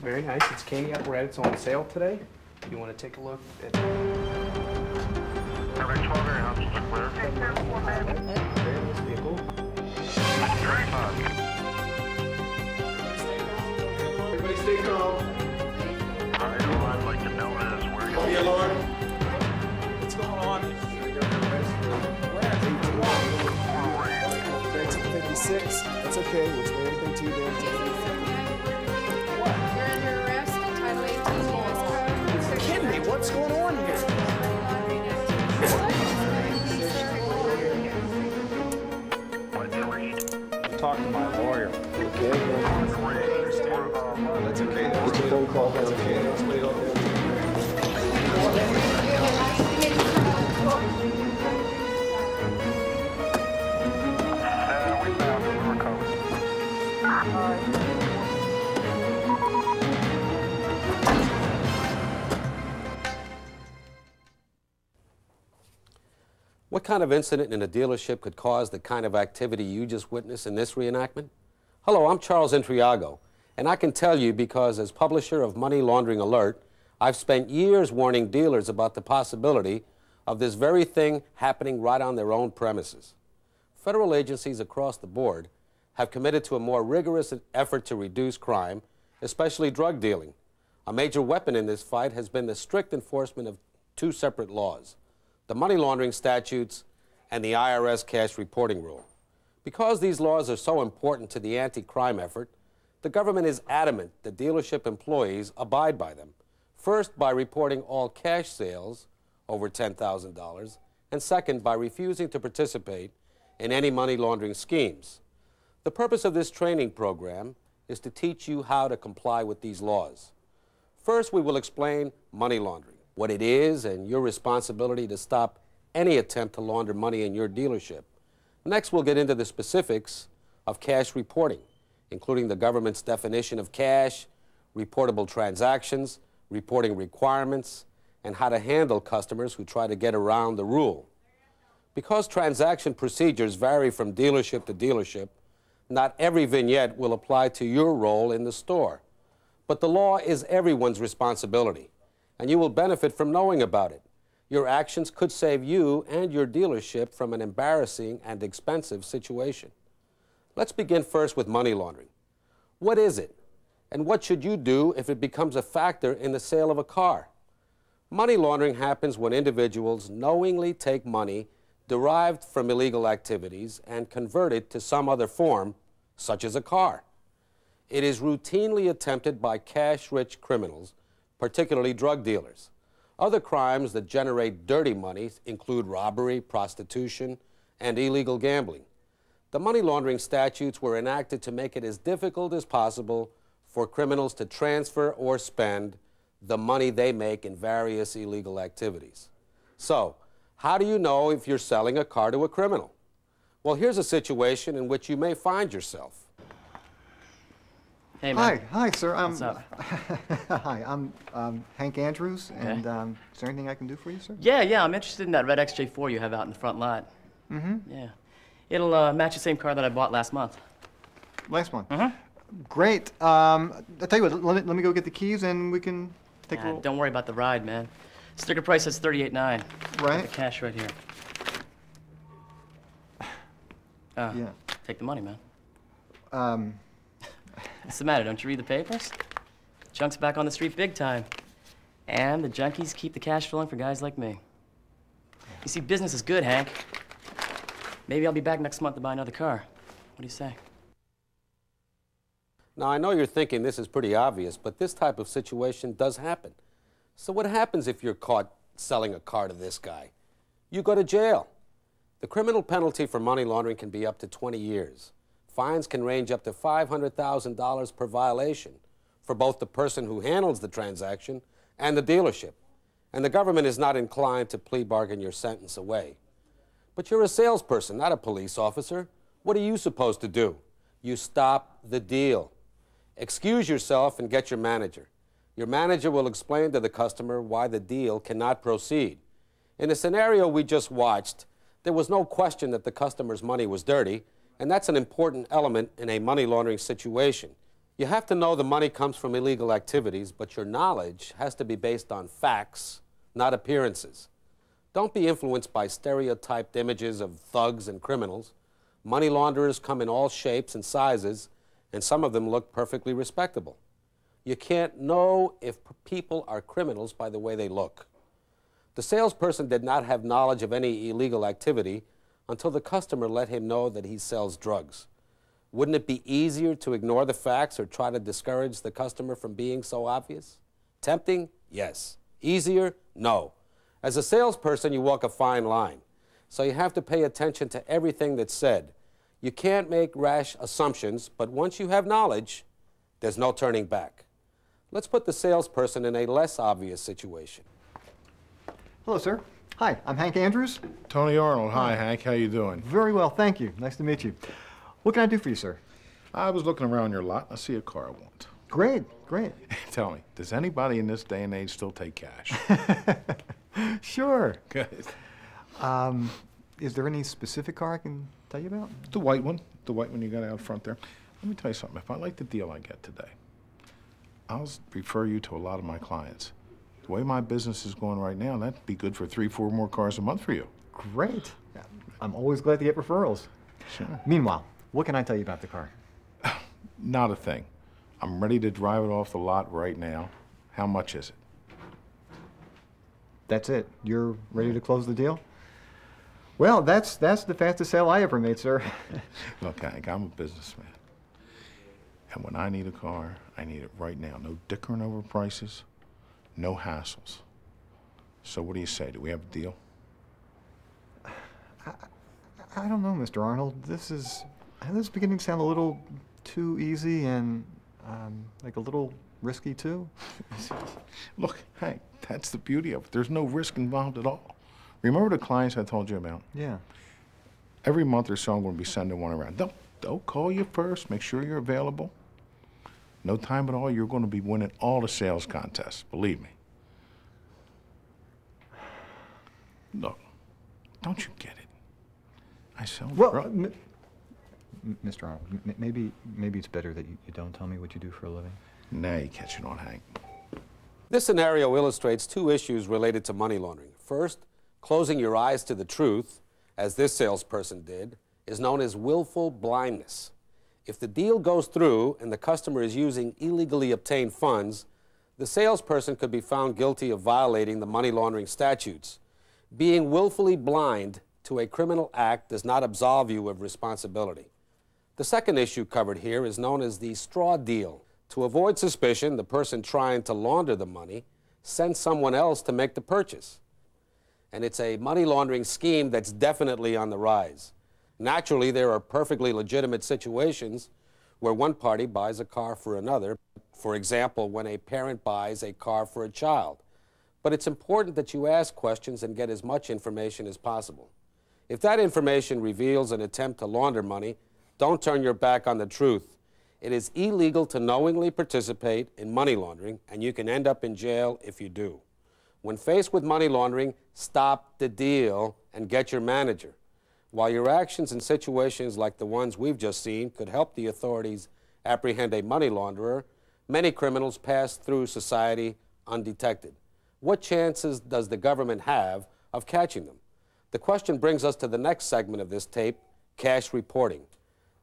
very nice. It's candy apparatus on sale today. If you want to take a look at it. Perfect 12 area house is clear. Very nice vehicle. Everybody stay calm. Alright, all I'd like to know is where Call the alarm. What's going on? Where? 1356. That's okay. We'll explain everything to you there. You're under arrest, Title 18 U.S. Code. You're kidding me. What's going on here? what's the read? Talk to my lawyer. Okay. That's okay. It's a phone call. That's okay. Let's wait all day. We found it. We're covered. What kind of incident in a dealership could cause the kind of activity you just witnessed in this reenactment? Hello, I'm Charles Intriago, and I can tell you because as publisher of Money Laundering Alert, I've spent years warning dealers about the possibility of this very thing happening right on their own premises. Federal agencies across the board have committed to a more rigorous effort to reduce crime, especially drug dealing. A major weapon in this fight has been the strict enforcement of two separate laws: the money laundering statutes and the IRS cash reporting rule. Because these laws are so important to the anti-crime effort, the government is adamant that dealership employees abide by them, first by reporting all cash sales over $10,000, and second by refusing to participate in any money laundering schemes. The purpose of this training program is to teach you how to comply with these laws. First, we will explain money laundering, what it is, and your responsibility to stop any attempt to launder money in your dealership. Next, we'll get into the specifics of cash reporting, including the government's definition of cash, reportable transactions, reporting requirements, and how to handle customers who try to get around the rule. Because transaction procedures vary from dealership to dealership, not every vignette will apply to your role in the store. But the law is everyone's responsibility, and you will benefit from knowing about it. Your actions could save you and your dealership from an embarrassing and expensive situation. Let's begin first with money laundering. What is it? And what should you do if it becomes a factor in the sale of a car? Money laundering happens when individuals knowingly take money derived from illegal activities and convert it to some other form, such as a car. It is routinely attempted by cash-rich criminals, particularly drug dealers. Other crimes that generate dirty money include robbery, prostitution, and illegal gambling. The money laundering statutes were enacted to make it as difficult as possible for criminals to transfer or spend the money they make in various illegal activities. So, how do you know if you're selling a car to a criminal? Well, here's a situation in which you may find yourself. Hey, man. Hi, sir. What's up? Hi, I'm Hank Andrews, Okay. and is there anything I can do for you, sir? Yeah, I'm interested in that red XJ4 you have out in the front lot. Mm-hmm. Yeah. It'll match the same car that I bought last month. Last one. Mm-hmm. Great. I'll tell you what, let me go get the keys, and we can take a little... Don't worry about the ride, man. Sticker price is $38.9. Right. The cash right here. Yeah. Take the money, man. What's the matter? Don't you read the papers? Junk's back on the street big time. And the junkies keep the cash flowing for guys like me. You see, business is good, Hank. Maybe I'll be back next month to buy another car. What do you say? Now, I know you're thinking this is pretty obvious, but this type of situation does happen. So what happens if you're caught selling a car to this guy? You go to jail. The criminal penalty for money laundering can be up to 20 years. Fines can range up to $500,000 per violation for both the person who handles the transaction and the dealership. And the government is not inclined to plea bargain your sentence away. But you're a salesperson, not a police officer. What are you supposed to do? You stop the deal. Excuse yourself and get your manager. Your manager will explain to the customer why the deal cannot proceed. In the scenario we just watched, there was no question that the customer's money was dirty, and that's an important element in a money laundering situation. You have to know the money comes from illegal activities, but your knowledge has to be based on facts, not appearances. Don't be influenced by stereotyped images of thugs and criminals. Money launderers come in all shapes and sizes, and some of them look perfectly respectable. You can't know if people are criminals by the way they look. The salesperson did not have knowledge of any illegal activity until the customer let him know that he sells drugs. Wouldn't it be easier to ignore the facts or try to discourage the customer from being so obvious? Tempting? Yes. Easier? No. As a salesperson, you walk a fine line, so you have to pay attention to everything that's said. You can't make rash assumptions, but once you have knowledge, there's no turning back. Let's put the salesperson in a less obvious situation. Hello, sir. Hi, I'm Hank Andrews. Tony Arnold. Hi, Hank. How you doing? Very well, thank you. Nice to meet you. What can I do for you, sir? I was looking around your lot. I see a car I want. Great, great. Tell me, does anybody in this day and age still take cash? Sure. Good. Is there any specific car I can tell you about? The white one you got out front there. Let me tell you something. If I like the deal I get today, I'll refer you to a lot of my clients. The way my business is going right now, that'd be good for 3, 4 more cars a month for you. Great. I'm always glad to get referrals. Sure. Meanwhile, what can I tell you about the car? Not a thing. I'm ready to drive it off the lot right now. How much is it? That's it. You're ready to close the deal? Well, that's the fastest sale I ever made, sir. Look, Hank, I'm a businessman. And when I need a car, I need it right now. No dickering over prices, no hassles. So what do you say? Do we have a deal? I don't know, Mr. Arnold. This is beginning to sound a little too easy and like a little risky too. Look, Hank, that's the beauty of it. There's no risk involved at all. Remember the clients I told you about? Yeah. Every month or so, I'm going to be sending one around. They'll call you first, make sure you're available. No time at all, you're going to be winning all the sales contests, believe me. Look, don't you get it? I sell Well, drugs. Mr. Arnold, maybe it's better that you don't tell me what you do for a living. Now you're catching on, Hank. This scenario illustrates two issues related to money laundering. First, closing your eyes to the truth, as this salesperson did, is known as willful blindness. If the deal goes through and the customer is using illegally obtained funds, the salesperson could be found guilty of violating the money laundering statutes. Being willfully blind to a criminal act does not absolve you of responsibility. The second issue covered here is known as the straw deal. To avoid suspicion, the person trying to launder the money sends someone else to make the purchase. And it's a money laundering scheme that's definitely on the rise. Naturally, there are perfectly legitimate situations where one party buys a car for another. For example, when a parent buys a car for a child. But it's important that you ask questions and get as much information as possible. If that information reveals an attempt to launder money, don't turn your back on the truth. It is illegal to knowingly participate in money laundering, and you can end up in jail if you do. When faced with money laundering, stop the deal and get your manager. While your actions in situations like the ones we've just seen could help the authorities apprehend a money launderer, many criminals pass through society undetected. What chances does the government have of catching them? The question brings us to the next segment of this tape, cash reporting.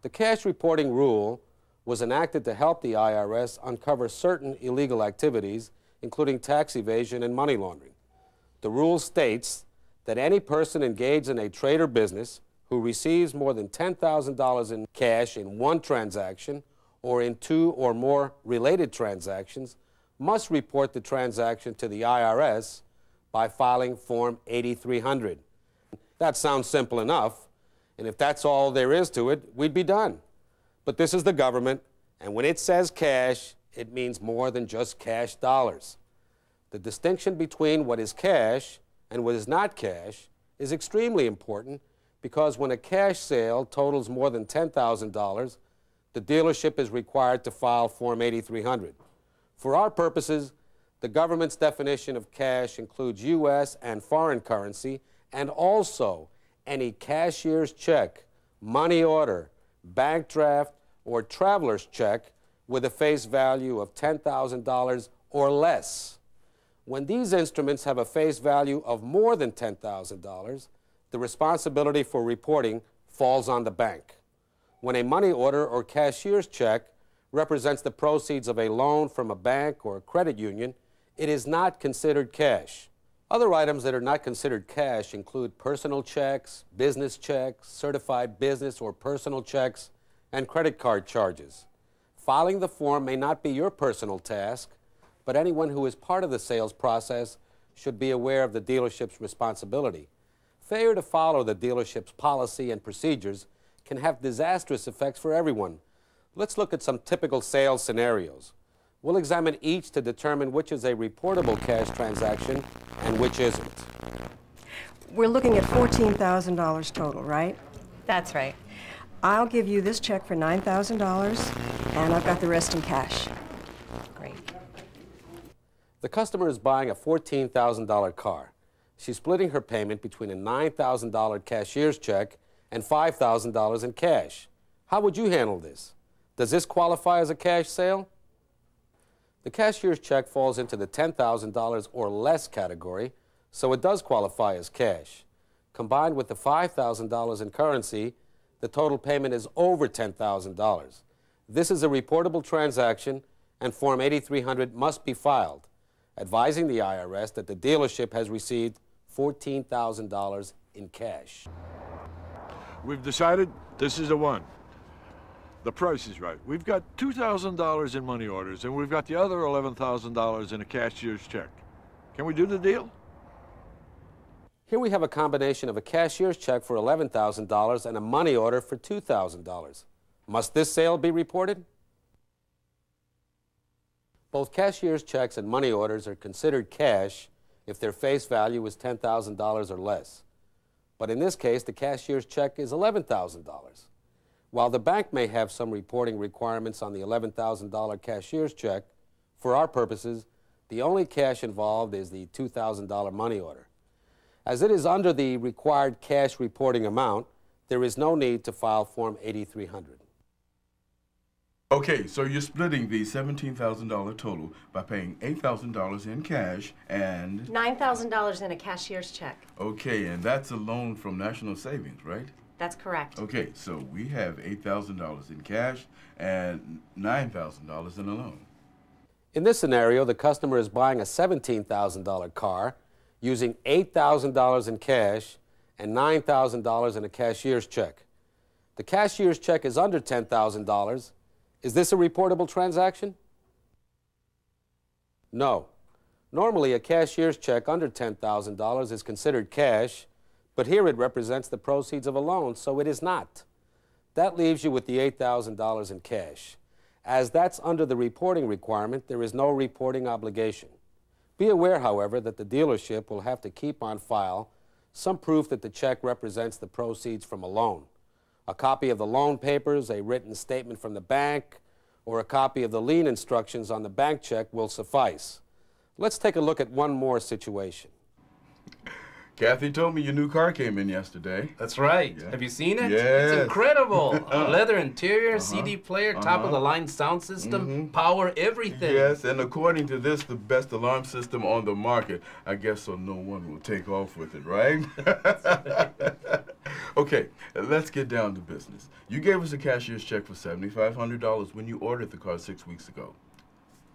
The cash reporting rule was enacted to help the IRS uncover certain illegal activities, including tax evasion and money laundering. The rule states that any person engaged in a trade or business who receives more than $10,000 in cash in one transaction or in 2 or more related transactions must report the transaction to the IRS by filing Form 8300. That sounds simple enough, and if that's all there is to it, we'd be done. But this is the government, and when it says cash, it means more than just cash dollars. The distinction between what is cash and what is not cash is extremely important because when a cash sale totals more than $10,000, the dealership is required to file Form 8300. For our purposes, the government's definition of cash includes U.S. and foreign currency and also any cashier's check, money order, bank draft, or traveler's check with a face value of $10,000 or less. When these instruments have a face value of more than $10,000, the responsibility for reporting falls on the bank. When a money order or cashier's check represents the proceeds of a loan from a bank or a credit union, it is not considered cash. Other items that are not considered cash include personal checks, business checks, certified business or personal checks, and credit card charges. Filing the form may not be your personal task, but anyone who is part of the sales process should be aware of the dealership's responsibility. Failure to follow the dealership's policy and procedures can have disastrous effects for everyone. Let's look at some typical sales scenarios. We'll examine each to determine which is a reportable cash transaction and which isn't. We're looking at $14,000 total, right? That's right. I'll give you this check for $9,000, and I've got the rest in cash. Great. The customer is buying a $14,000 car. She's splitting her payment between a $9,000 cashier's check and $5,000 in cash. How would you handle this? Does this qualify as a cash sale? The cashier's check falls into the $10,000 or less category, so it does qualify as cash. Combined with the $5,000 in currency, the total payment is over $10,000. This is a reportable transaction, and Form 8300 must be filed, advising the IRS that the dealership has received $14,000 in cash. We've decided this is the one. The price is right. We've got $2,000 in money orders, and we've got the other $11,000 in a cashier's check. Can we do the deal? Here we have a combination of a cashier's check for $11,000 and a money order for $2,000. Must this sale be reported? Both cashier's checks and money orders are considered cash if their face value is $10,000 or less. But in this case, the cashier's check is $11,000. While the bank may have some reporting requirements on the $11,000 cashier's check, for our purposes, the only cash involved is the $2,000 money order. As it is under the required cash reporting amount, there is no need to file Form 8300. Okay, so you're splitting the $17,000 total by paying $8,000 in cash and... $9,000 in a cashier's check. Okay, and that's a loan from National Savings, right? That's correct. Okay, so we have $8,000 in cash and $9,000 in a loan. In this scenario, the customer is buying a $17,000 car using $8,000 in cash and $9,000 in a cashier's check. The cashier's check is under $10,000. Is this a reportable transaction? No. Normally, a cashier's check under $10,000 is considered cash, but here it represents the proceeds of a loan, so it is not. That leaves you with the $8,000 in cash. As that's under the reporting requirement, there is no reporting obligation. Be aware, however, that the dealership will have to keep on file some proof that the check represents the proceeds from a loan. A copy of the loan papers, a written statement from the bank, or a copy of the lien instructions on the bank check will suffice. Let's take a look at one more situation. Kathy told me your new car came in yesterday. That's right. Yeah. Have you seen it? Yes. It's incredible. Leather interior, CD player, top-of-the-line sound system, power, everything. Yes, and according to this, the best alarm system on the market. I guess so no one will take off with it, right? Okay, let's get down to business. You gave us a cashier's check for $7,500 when you ordered the car 6 weeks ago.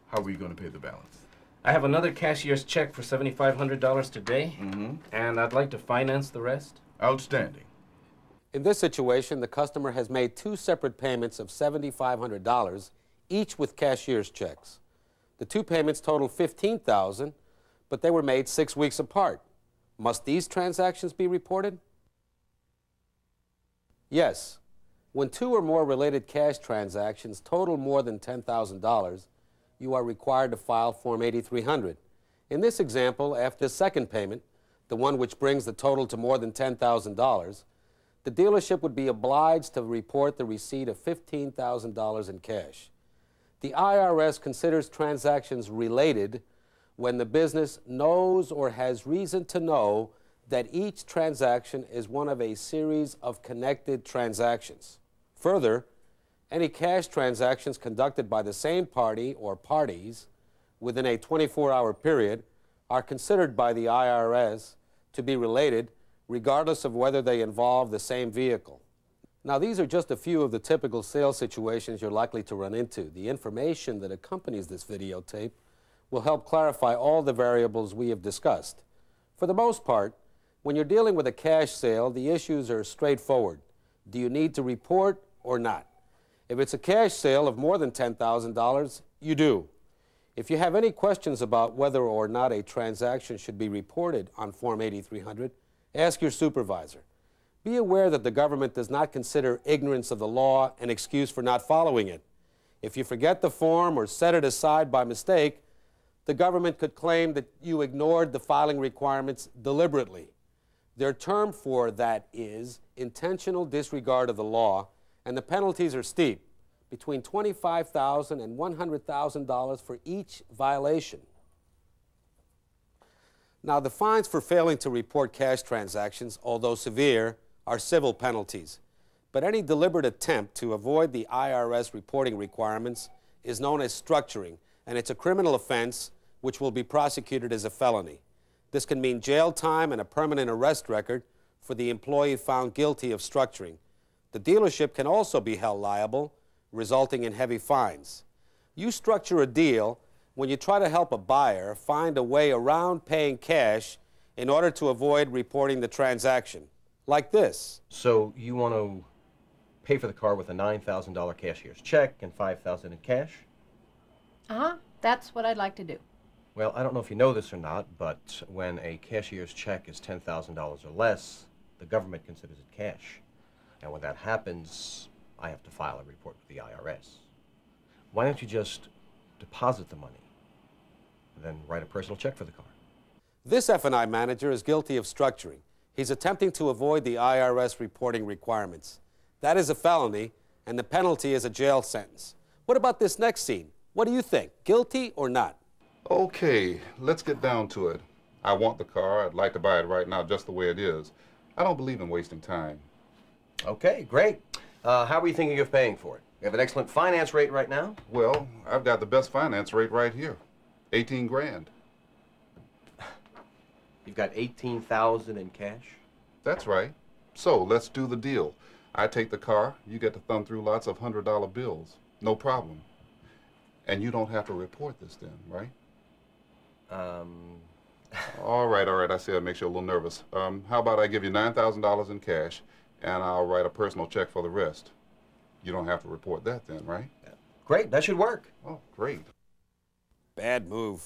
How are we going to pay the balance? I have another cashier's check for $7,500 today, and I'd like to finance the rest. Outstanding. In this situation, the customer has made two separate payments of $7,500, each with cashier's checks. The two payments total $15,000, but they were made 6 weeks apart. Must these transactions be reported? Yes. When two or more related cash transactions total more than $10,000, you are required to file Form 8300. In this example, after the second payment, the one which brings the total to more than $10,000, the dealership would be obliged to report the receipt of $15,000 in cash. The IRS considers transactions related when the business knows or has reason to know that each transaction is one of a series of connected transactions. Further, Any cash transactions conducted by the same party or parties within a 24-hour period are considered by the IRS to be related regardless of whether they involve the same vehicle. Now, these are just a few of the typical sales situations you're likely to run into. The information that accompanies this videotape will help clarify all the variables we have discussed. For the most part, when you're dealing with a cash sale, the issues are straightforward. Do you need to report or not? If it's a cash sale of more than $10,000, you do. If you have any questions about whether or not a transaction should be reported on Form 8300, ask your supervisor. Be aware that the government does not consider ignorance of the law an excuse for not following it. If you forget the form or set it aside by mistake, the government could claim that you ignored the filing requirements deliberately. Their term for that is intentional disregard of the law, and the penalties are steep, between $25,000 and $100,000 for each violation. Now, the fines for failing to report cash transactions, although severe, are civil penalties. But any deliberate attempt to avoid the IRS reporting requirements is known as structuring, and it's a criminal offense which will be prosecuted as a felony. This can mean jail time and a permanent arrest record for the employee found guilty of structuring. The dealership can also be held liable, resulting in heavy fines. You structure a deal when you try to help a buyer find a way around paying cash in order to avoid reporting the transaction, like this. So you want to pay for the car with a $9,000 cashier's check and $5,000 in cash? Uh-huh. That's what I'd like to do. Well, I don't know if you know this or not, but when a cashier's check is $10,000 or less, the government considers it cash. And when that happens, I have to file a report with the IRS. Why don't you just deposit the money and then write a personal check for the car? This F&I manager is guilty of structuring. He's attempting to avoid the IRS reporting requirements. That is a felony, and the penalty is a jail sentence. What about this next scene? What do you think? Guilty or not? Okay, let's get down to it. I want the car. I'd like to buy it right now just the way it is. I don't believe in wasting time. Okay, great. How are you thinking of paying for it? You have an excellent finance rate right now? Well, I've got the best finance rate right here. 18 grand. You've got $18,000 in cash? That's right. So let's do the deal. I take the car, you get to thumb through lots of $100 bills. No problem. And you don't have to report this then, right? All right, I see it makes you a little nervous. How about I give you $9,000 in cash, and I'll write a personal check for the rest. You don't have to report that then, right? Great, that should work. Oh, great. Bad move.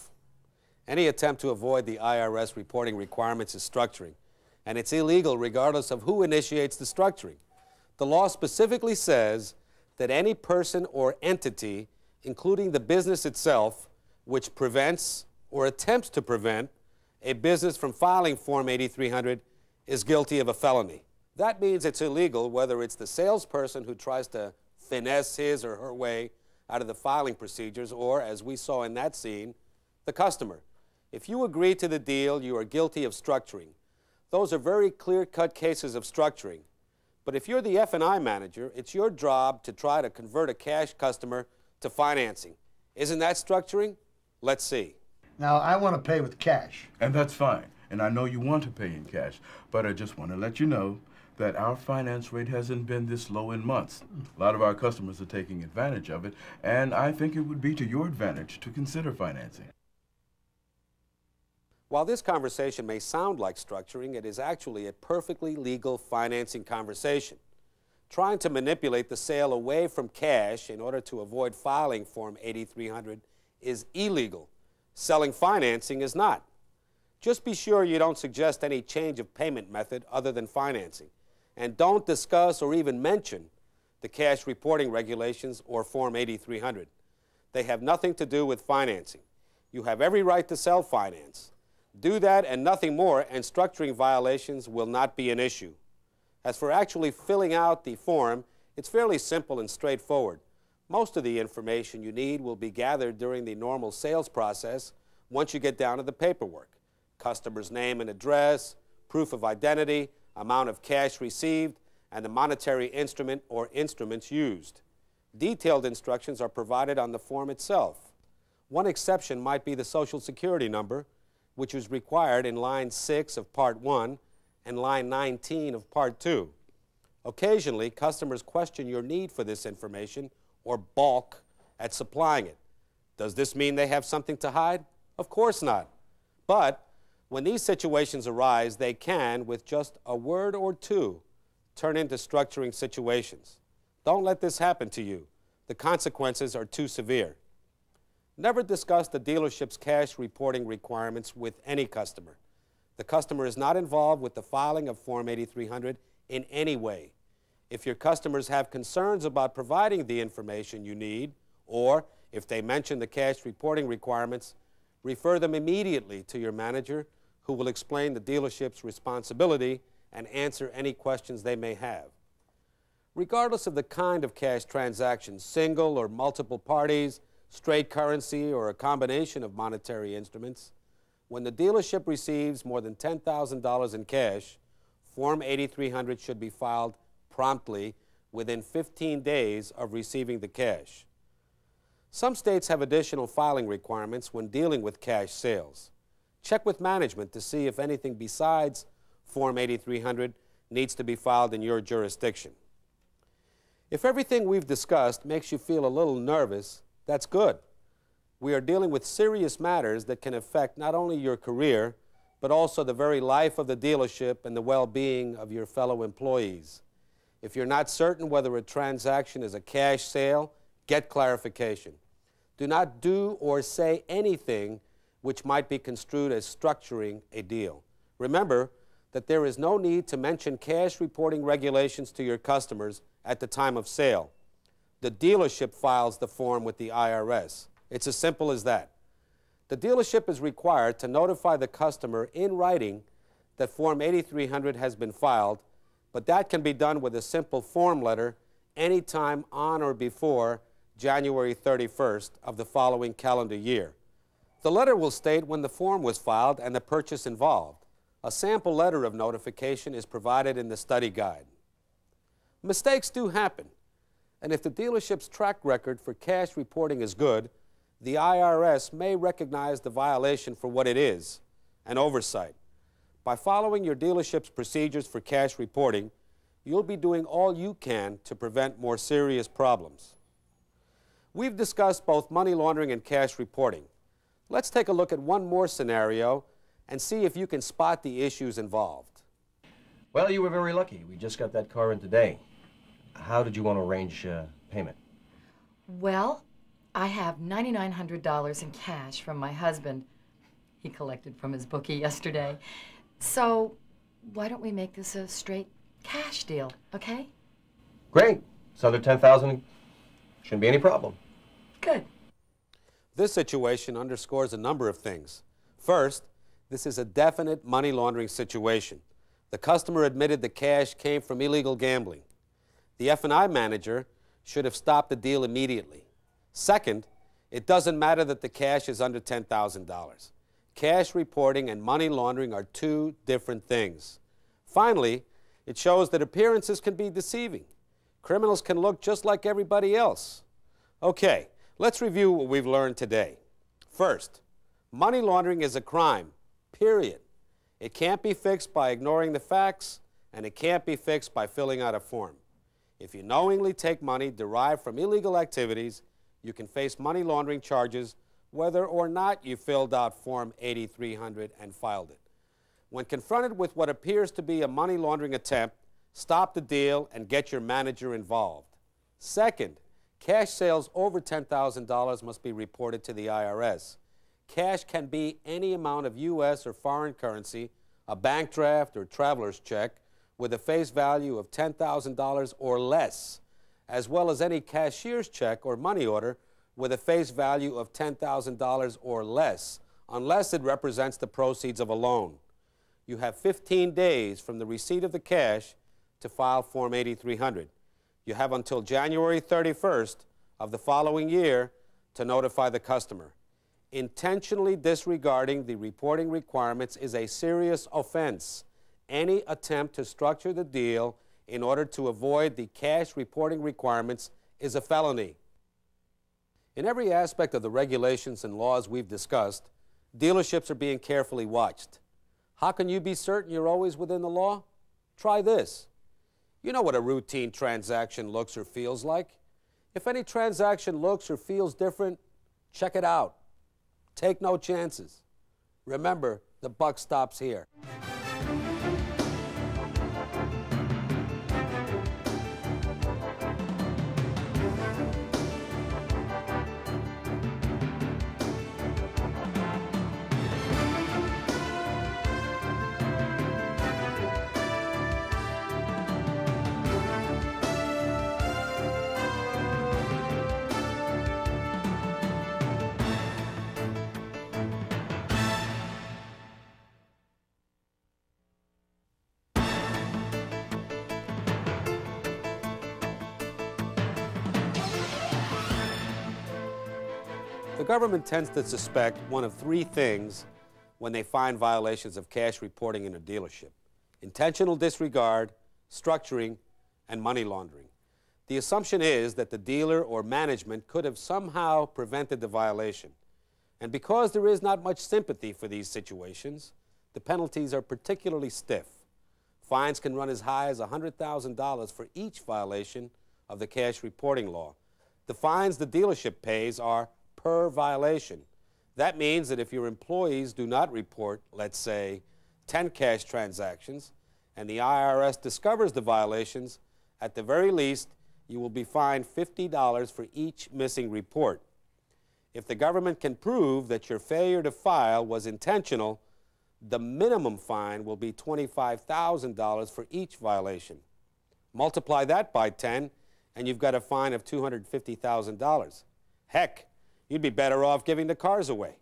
Any attempt to avoid the IRS reporting requirements is structuring, and it's illegal regardless of who initiates the structuring. The law specifically says that any person or entity, including the business itself, which prevents or attempts to prevent a business from filing Form 8300 is guilty of a felony. That means it's illegal whether it's the salesperson who tries to finesse his or her way out of the filing procedures or, as we saw in that scene, the customer. If you agree to the deal, you are guilty of structuring. Those are very clear-cut cases of structuring. But if you're the F&I manager, it's your job to try to convert a cash customer to financing. Isn't that structuring? Let's see. Now, I want to pay with cash. And that's fine. And I know you want to pay in cash, but I just want to let you know that our finance rate hasn't been this low in months. A lot of our customers are taking advantage of it, and I think it would be to your advantage to consider financing. While this conversation may sound like structuring, it is actually a perfectly legal financing conversation. Trying to manipulate the sale away from cash in order to avoid filing Form 8300 is illegal. Selling financing is not. Just be sure you don't suggest any change of payment method other than financing. And don't discuss or even mention the cash reporting regulations or Form 8300. They have nothing to do with financing. You have every right to sell finance. Do that and nothing more, and structuring violations will not be an issue. As for actually filling out the form, it's fairly simple and straightforward. Most of the information you need will be gathered during the normal sales process once you get down to the paperwork. Customer's name and address, proof of identity, amount of cash received, and the monetary instrument or instruments used. Detailed instructions are provided on the form itself. One exception might be the Social Security number, which is required in line 6 of Part 1 and line 19 of Part 2. Occasionally, customers question your need for this information or balk at supplying it. Does this mean they have something to hide? Of course not. But when these situations arise, they can, with just a word or two, turn into structuring situations. Don't let this happen to you. The consequences are too severe. Never discuss the dealership's cash reporting requirements with any customer. The customer is not involved with the filing of Form 8300 in any way. If your customers have concerns about providing the information you need, or if they mention the cash reporting requirements, refer them immediately to your manager, who will explain the dealership's responsibility and answer any questions they may have. Regardless of the kind of cash transaction, single or multiple parties, straight currency, or a combination of monetary instruments, when the dealership receives more than $10,000 in cash, Form 8300 should be filed promptly within 15 days of receiving the cash. Some states have additional filing requirements when dealing with cash sales. Check with management to see if anything besides Form 8300 needs to be filed in your jurisdiction. If everything we've discussed makes you feel a little nervous, that's good. We are dealing with serious matters that can affect not only your career, but also the very life of the dealership and the well-being of your fellow employees. If you're not certain whether a transaction is a cash sale, get clarification. Do not do or say anything which might be construed as structuring a deal. Remember that there is no need to mention cash reporting regulations to your customers at the time of sale. The dealership files the form with the IRS. It's as simple as that. The dealership is required to notify the customer in writing that Form 8300 has been filed, but that can be done with a simple form letter anytime on or before January 31st of the following calendar year. The letter will state when the form was filed and the purchase involved. A sample letter of notification is provided in the study guide. Mistakes do happen, and if the dealership's track record for cash reporting is good, the IRS may recognize the violation for what it is, an oversight. By following your dealership's procedures for cash reporting, you'll be doing all you can to prevent more serious problems. We've discussed both money laundering and cash reporting. Let's take a look at one more scenario and see if you can spot the issues involved. Well, you were very lucky. We just got that car in today. How did you want to arrange payment? Well, I have $9,900 in cash from my husband. He collected from his bookie yesterday. So why don't we make this a straight cash deal, okay? Great. So the $10,000 shouldn't be any problem. Good. This situation underscores a number of things. First, this is a definite money laundering situation. The customer admitted the cash came from illegal gambling. The F&I manager should have stopped the deal immediately. Second, it doesn't matter that the cash is under $10,000. Cash reporting and money laundering are two different things. Finally, it shows that appearances can be deceiving. Criminals can look just like everybody else. Okay, let's review what we've learned today. First, money laundering is a crime, period. It can't be fixed by ignoring the facts, and it can't be fixed by filling out a form. If you knowingly take money derived from illegal activities, you can face money laundering charges whether or not you filled out Form 8300 and filed it. When confronted with what appears to be a money laundering attempt, stop the deal and get your manager involved. Second, cash sales over $10,000 must be reported to the IRS. Cash can be any amount of U.S. or foreign currency, a bank draft or traveler's check, with a face value of $10,000 or less, as well as any cashier's check or money order with a face value of $10,000 or less, unless it represents the proceeds of a loan. You have 15 days from the receipt of the cash to file Form 8300. You have until January 31st of the following year to notify the customer. Intentionally disregarding the reporting requirements is a serious offense. Any attempt to structure the deal in order to avoid the cash reporting requirements is a felony. In every aspect of the regulations and laws we've discussed, dealerships are being carefully watched. How can you be certain you're always within the law? Try this. You know what a routine transaction looks or feels like. If any transaction looks or feels different, check it out. Take no chances. Remember, the buck stops here. The government tends to suspect one of three things when they find violations of cash reporting in a dealership: intentional disregard, structuring, and money laundering. The assumption is that the dealer or management could have somehow prevented the violation. And because there is not much sympathy for these situations, the penalties are particularly stiff. Fines can run as high as $100,000 for each violation of the cash reporting law. The fines the dealership pays are per violation. That means that if your employees do not report, let's say, 10 cash transactions, and the IRS discovers the violations, at the very least, you will be fined $50 for each missing report. If the government can prove that your failure to file was intentional, the minimum fine will be $25,000 for each violation. Multiply that by 10, and you've got a fine of $250,000. Heck, you'd be better off giving the cars away.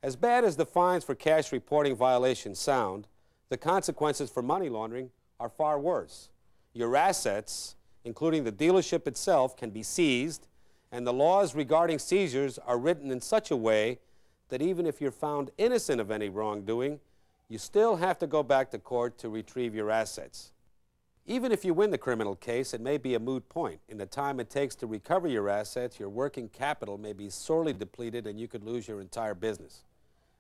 As bad as the fines for cash reporting violations sound, the consequences for money laundering are far worse. Your assets, including the dealership itself, can be seized, and the laws regarding seizures are written in such a way that even if you're found innocent of any wrongdoing, you still have to go back to court to retrieve your assets. Even if you win the criminal case, it may be a moot point. In the time it takes to recover your assets, your working capital may be sorely depleted and you could lose your entire business.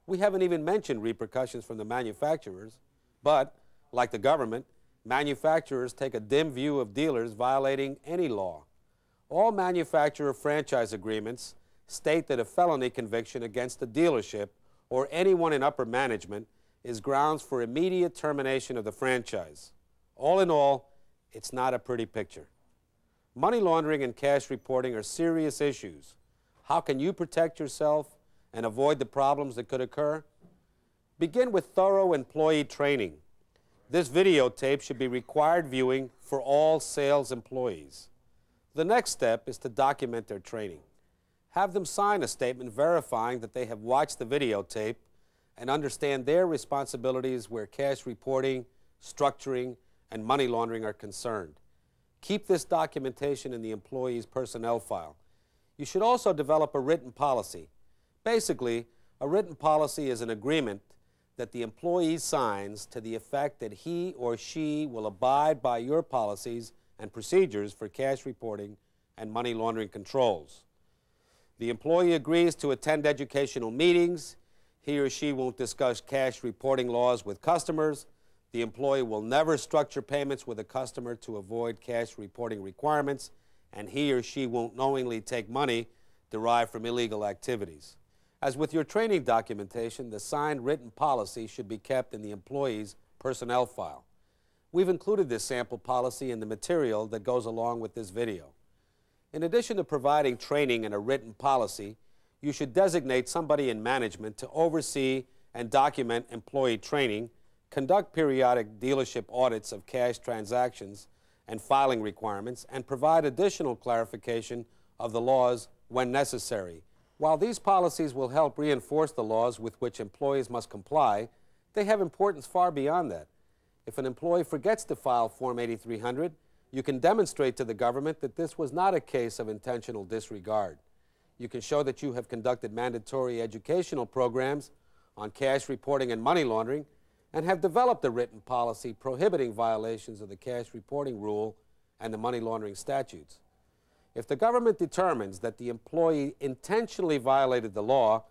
We haven't even mentioned repercussions from the manufacturers, but, like the government, manufacturers take a dim view of dealers violating any law. All manufacturer franchise agreements state that a felony conviction against a dealership or anyone in upper management is grounds for immediate termination of the franchise. All in all, it's not a pretty picture. Money laundering and cash reporting are serious issues. How can you protect yourself and avoid the problems that could occur? Begin with thorough employee training. This videotape should be required viewing for all sales employees. The next step is to document their training. Have them sign a statement verifying that they have watched the videotape and understand their responsibilities where cash reporting, structuring, and money laundering are concerned. Keep this documentation in the employee's personnel file. You should also develop a written policy. Basically, a written policy is an agreement that the employee signs to the effect that he or she will abide by your policies and procedures for cash reporting and money laundering controls. The employee agrees to attend educational meetings. He or she won't discuss cash reporting laws with customers. The employee will never structure payments with a customer to avoid cash reporting requirements, and he or she won't knowingly take money derived from illegal activities. As with your training documentation, the signed written policy should be kept in the employee's personnel file. We've included this sample policy in the material that goes along with this video. In addition to providing training and a written policy, you should designate somebody in management to oversee and document employee training, conduct periodic dealership audits of cash transactions and filing requirements, and provide additional clarification of the laws when necessary. While these policies will help reinforce the laws with which employees must comply, they have importance far beyond that. If an employee forgets to file Form 8300, you can demonstrate to the government that this was not a case of intentional disregard. You can show that you have conducted mandatory educational programs on cash reporting and money laundering and have developed a written policy prohibiting violations of the cash reporting rule and the money laundering statutes. If the government determines that the employee intentionally violated the law,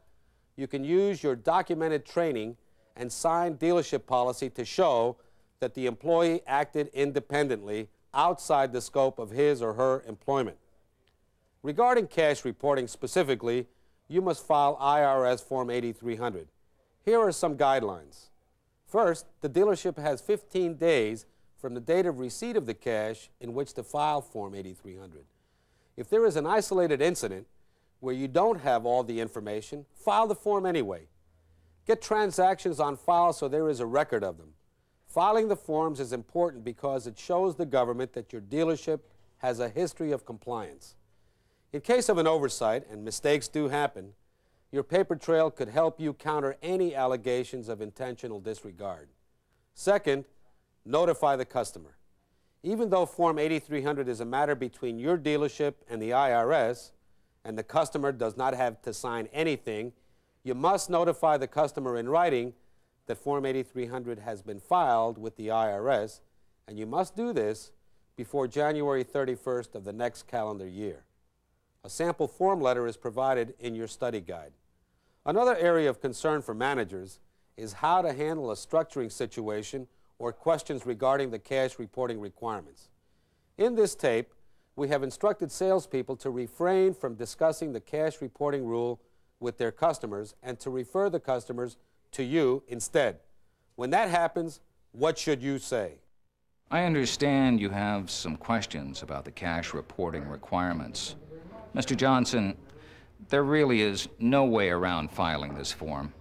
you can use your documented training and signed dealership policy to show that the employee acted independently outside the scope of his or her employment. Regarding cash reporting specifically, you must file IRS Form 8300. Here are some guidelines. First, the dealership has 15 days from the date of receipt of the cash in which to file Form 8300. If there is an isolated incident where you don't have all the information, file the form anyway. Get transactions on file so there is a record of them. Filing the forms is important because it shows the government that your dealership has a history of compliance. In case of an oversight, and mistakes do happen, your paper trail could help you counter any allegations of intentional disregard. Second, notify the customer. Even though Form 8300 is a matter between your dealership and the IRS, and the customer does not have to sign anything, you must notify the customer in writing that Form 8300 has been filed with the IRS, and you must do this before January 31st of the next calendar year. A sample form letter is provided in your study guide. Another area of concern for managers is how to handle a structuring situation or questions regarding the cash reporting requirements. In this tape, we have instructed salespeople to refrain from discussing the cash reporting rule with their customers and to refer the customers to you instead. When that happens, what should you say? I understand you have some questions about the cash reporting requirements. Mr. Johnson, there really is no way around filing this form.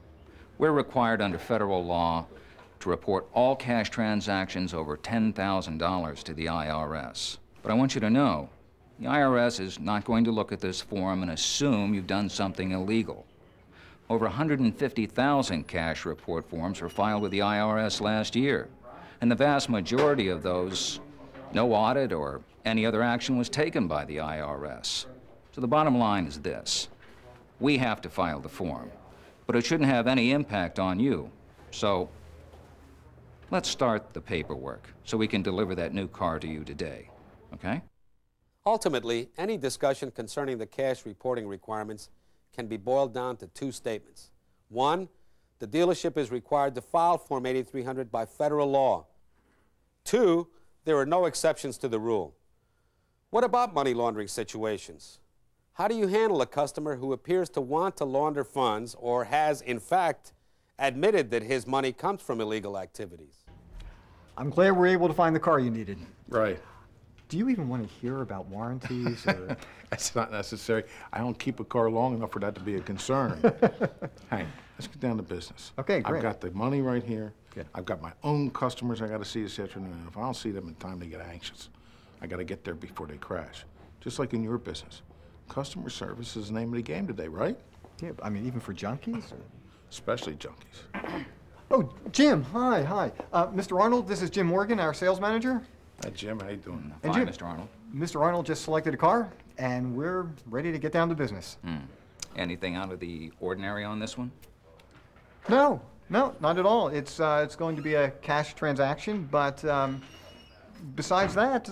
We're required under federal law to report all cash transactions over $10,000 to the IRS. But I want you to know, the IRS is not going to look at this form and assume you've done something illegal. Over 150,000 cash report forms were filed with the IRS last year, and the vast majority of those, no audit or any other action was taken by the IRS. So the bottom line is this: we have to file the form, but it shouldn't have any impact on you. So let's start the paperwork so we can deliver that new car to you today, okay? Ultimately, any discussion concerning the cash reporting requirements can be boiled down to two statements. One, the dealership is required to file Form 8300 by federal law. Two, there are no exceptions to the rule. What about money laundering situations? How do you handle a customer who appears to want to launder funds or has, in fact, admitted that his money comes from illegal activities? I'm glad we're able to find the car you needed. Right. Do you even want to hear about warranties? Or... That's not necessary. I don't keep a car long enough for that to be a concern. Hank, let's get down to business. Okay, great. I've got the money right here. Good. I've got my own customers I got to see this afternoon. If I don't see them in time, they get anxious. I got to get there before they crash. Just like in your business. Customer service is the name of the game today, right? Yeah, I mean, even for junkies? Or... Especially junkies. Oh, Jim, hi. Mr. Arnold, this is Jim Morgan, our sales manager. Hi, Jim, how you doing? And Fine, Jim, Mr. Arnold. Mr. Arnold just selected a car, and we're ready to get down to business. Anything out of the ordinary on this one? No, not at all. It's going to be a cash transaction, but besides that,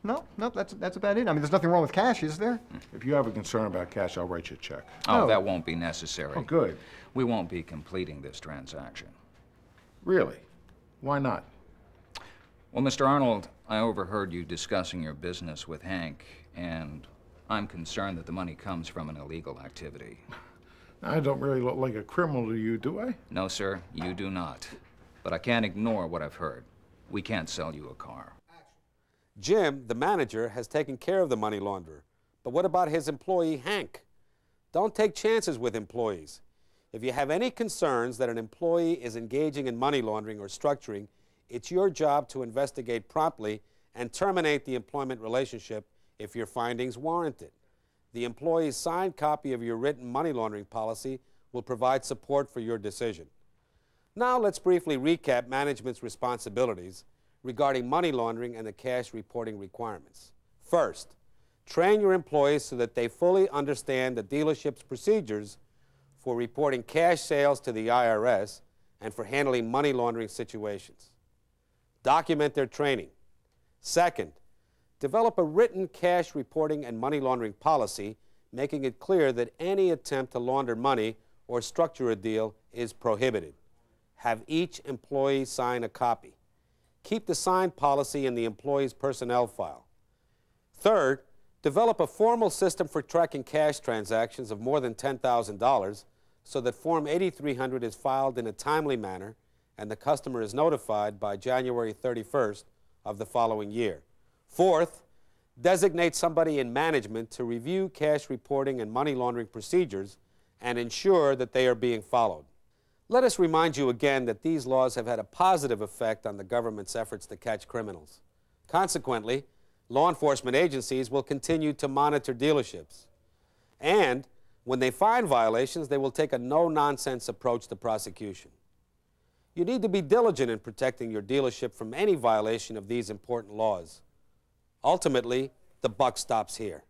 no, that's about it. I mean, there's nothing wrong with cash, is there? If you have a concern about cash, I'll write you a check. Oh, that won't be necessary. Oh, good. We won't be completing this transaction. Really? Why not? Well, Mr. Arnold, I overheard you discussing your business with Hank, and I'm concerned that the money comes from an illegal activity. I don't really look like a criminal to you, do I? No, sir, you do not. But I can't ignore what I've heard. We can't sell you a car. Jim, the manager, has taken care of the money launderer. But what about his employee, Hank? Don't take chances with employees. If you have any concerns that an employee is engaging in money laundering or structuring, it's your job to investigate promptly and terminate the employment relationship if your findings warrant it. The employee's signed copy of your written money laundering policy will provide support for your decision. Now let's briefly recap management's responsibilities regarding money laundering and the cash reporting requirements. First, train your employees so that they fully understand the dealership's procedures for reporting cash sales to the IRS and for handling money laundering situations. Document their training. Second, develop a written cash reporting and money laundering policy, making it clear that any attempt to launder money or structure a deal is prohibited. Have each employee sign a copy. Keep the signed policy in the employee's personnel file. Third, develop a formal system for tracking cash transactions of more than $10,000 so that Form 8300 is filed in a timely manner and the customer is notified by January 31st of the following year. Fourth, designate somebody in management to review cash reporting and money laundering procedures and ensure that they are being followed. Let us remind you again that these laws have had a positive effect on the government's efforts to catch criminals. Consequently, law enforcement agencies will continue to monitor dealerships. And when they find violations, they will take a no-nonsense approach to prosecution. You need to be diligent in protecting your dealership from any violation of these important laws. Ultimately, the buck stops here.